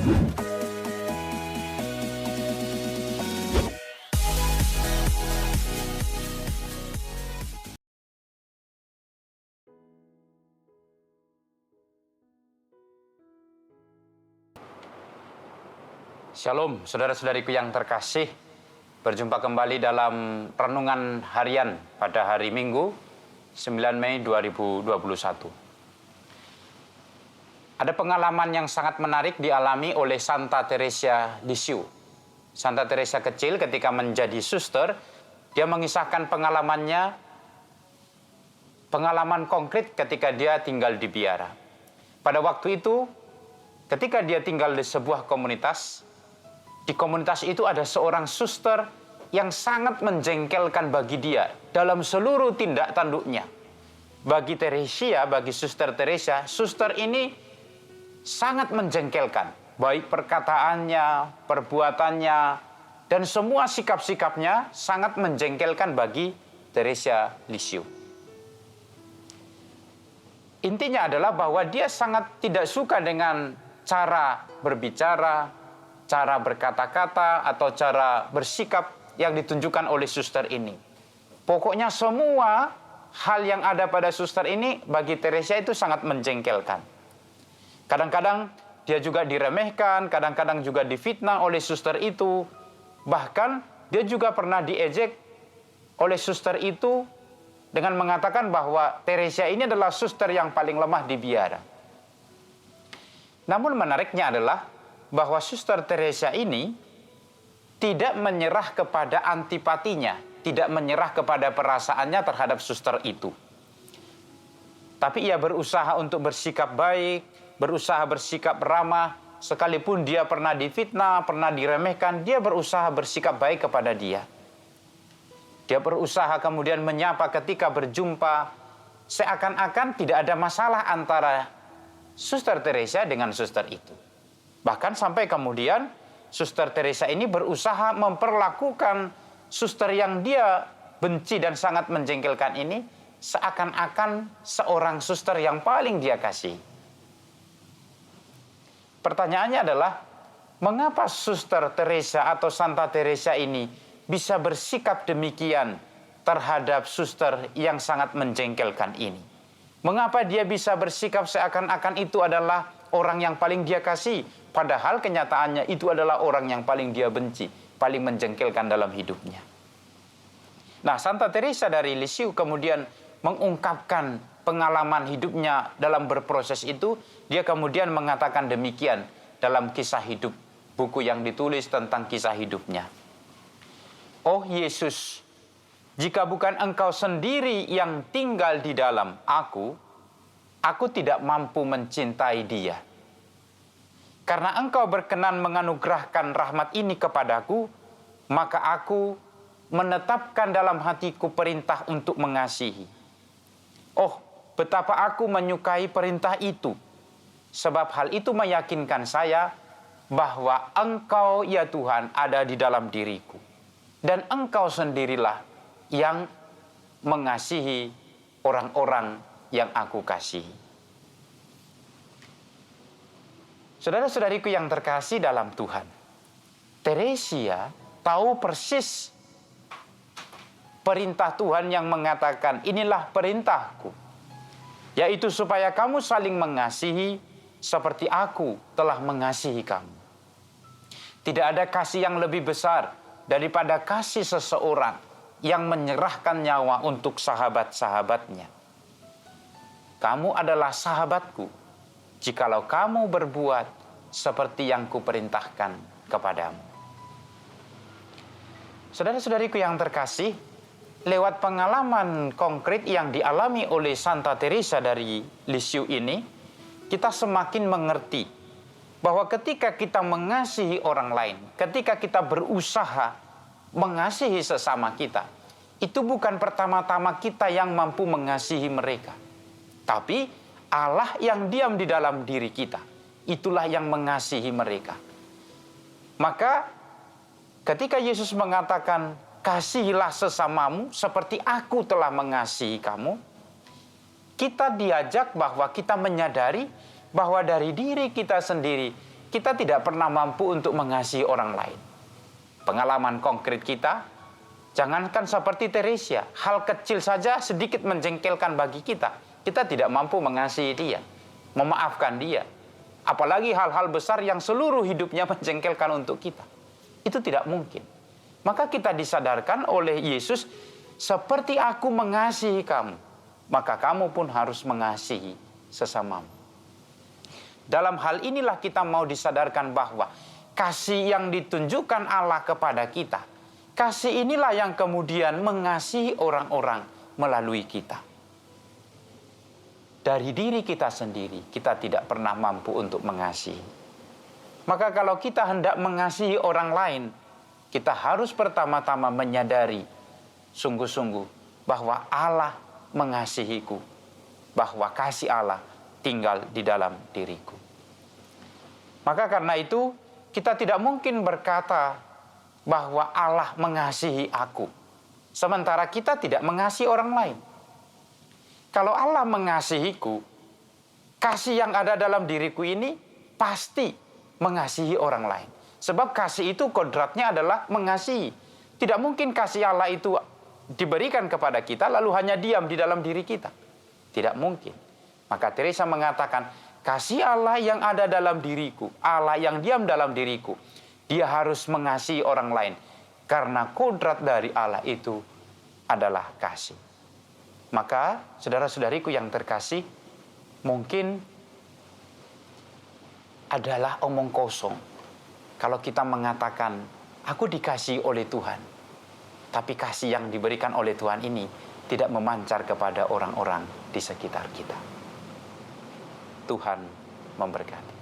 Shalom, saudara-saudariku yang terkasih. Berjumpa kembali dalam renungan harian pada hari Minggu, 9 Mei 2021. Ada pengalaman yang sangat menarik dialami oleh Santa Teresa Lisieux. Santa Teresa kecil ketika menjadi suster, dia mengisahkan pengalaman konkret ketika dia tinggal di biara. Pada waktu itu, ketika dia tinggal di sebuah komunitas, di komunitas itu ada seorang suster yang sangat menjengkelkan bagi dia dalam seluruh tindak tanduknya. Bagi suster Teresa, suster ini sangat menjengkelkan. Baik perkataannya, perbuatannya, dan semua sikap-sikapnya sangat menjengkelkan bagi Teresa Lisieux. Intinya adalah bahwa dia sangat tidak suka dengan cara berbicara, cara berkata-kata, atau cara bersikap yang ditunjukkan oleh suster ini. Pokoknya semua hal yang ada pada suster ini bagi Teresa itu sangat menjengkelkan. Kadang-kadang dia juga diremehkan, kadang-kadang juga difitnah oleh suster itu. Bahkan dia juga pernah diejek oleh suster itu dengan mengatakan bahwa Teresa ini adalah suster yang paling lemah di biara. Namun menariknya adalah bahwa suster Teresa ini tidak menyerah kepada antipatinya, tidak menyerah kepada perasaannya terhadap suster itu. Tapi ia berusaha untuk bersikap baik, berusaha bersikap ramah, sekalipun dia pernah difitnah, pernah diremehkan, dia berusaha bersikap baik kepada dia. Dia berusaha kemudian menyapa ketika berjumpa, seakan-akan tidak ada masalah antara suster Teresa dengan suster itu. Bahkan sampai kemudian suster Teresa ini berusaha memperlakukan suster yang dia benci dan sangat menjengkelkan ini seakan-akan seorang suster yang paling dia kasih. Pertanyaannya adalah, mengapa suster Teresa atau Santa Teresa ini bisa bersikap demikian terhadap suster yang sangat menjengkelkan ini? Mengapa dia bisa bersikap seakan-akan itu adalah orang yang paling dia kasih, padahal kenyataannya itu adalah orang yang paling dia benci, paling menjengkelkan dalam hidupnya. Nah, Santa Teresa dari Lisieux kemudian mengungkapkan pengalaman hidupnya dalam berproses itu. Dia kemudian mengatakan demikian dalam kisah hidup, buku yang ditulis tentang kisah hidupnya. Oh Yesus, jika bukan Engkau sendiri yang tinggal di dalam aku tidak mampu mencintai dia. Karena Engkau berkenan menganugerahkan rahmat ini kepadaku, maka aku menetapkan dalam hatiku perintah untuk mengasihi. Oh, betapa aku menyukai perintah itu, sebab hal itu meyakinkan saya bahwa Engkau, ya Tuhan, ada di dalam diriku. Dan Engkau sendirilah yang mengasihi orang-orang yang aku kasihi. Saudara-saudariku yang terkasih dalam Tuhan, Teresa tahu persis perintah Tuhan yang mengatakan, inilah perintahku, yaitu supaya kamu saling mengasihi seperti aku telah mengasihi kamu. Tidak ada kasih yang lebih besar daripada kasih seseorang yang menyerahkan nyawa untuk sahabat-sahabatnya. Kamu adalah sahabatku jikalau kamu berbuat seperti yang kuperintahkan kepadamu. Saudara-saudariku yang terkasih, lewat pengalaman konkret yang dialami oleh Santa Teresa dari Lisieux ini, kita semakin mengerti bahwa ketika kita mengasihi orang lain, ketika kita berusaha mengasihi sesama kita, itu bukan pertama-tama kita yang mampu mengasihi mereka, tapi Allah yang diam di dalam diri kita, itulah yang mengasihi mereka. Maka ketika Yesus mengatakan, kasihilah sesamamu seperti aku telah mengasihi kamu, kita diajak bahwa kita menyadari bahwa dari diri kita sendiri kita tidak pernah mampu untuk mengasihi orang lain. Pengalaman konkret kita, jangankan seperti Teresia, hal kecil saja sedikit menjengkelkan bagi kita. Kita tidak mampu mengasihi dia, memaafkan dia. Apalagi hal-hal besar yang seluruh hidupnya menjengkelkan untuk kita. Itu tidak mungkin. Maka kita disadarkan oleh Yesus, seperti aku mengasihi kamu, maka kamu pun harus mengasihi sesamamu. Dalam hal inilah kita mau disadarkan bahwa kasih yang ditunjukkan Allah kepada kita, kasih inilah yang kemudian mengasihi orang-orang melalui kita. Dari diri kita sendiri, kita tidak pernah mampu untuk mengasihi. Maka kalau kita hendak mengasihi orang lain, kita harus pertama-tama menyadari sungguh-sungguh bahwa Allah mengasihiku, bahwa kasih Allah tinggal di dalam diriku. Maka karena itu, kita tidak mungkin berkata bahwa Allah mengasihi aku, sementara kita tidak mengasihi orang lain. Kalau Allah mengasihiku, kasih yang ada dalam diriku ini pasti mengasihi orang lain. Sebab kasih itu kodratnya adalah mengasihi. Tidak mungkin kasih Allah itu diberikan kepada kita lalu hanya diam di dalam diri kita. Tidak mungkin. Maka Teresa mengatakan, kasih Allah yang ada dalam diriku, Allah yang diam dalam diriku, dia harus mengasihi orang lain. Karena kodrat dari Allah itu adalah kasih. Maka saudara-saudariku yang terkasih, mungkin adalah omong kosong kalau kita mengatakan, aku dikasihi oleh Tuhan, tapi kasih yang diberikan oleh Tuhan ini tidak memancar kepada orang-orang di sekitar kita. Tuhan memberkati.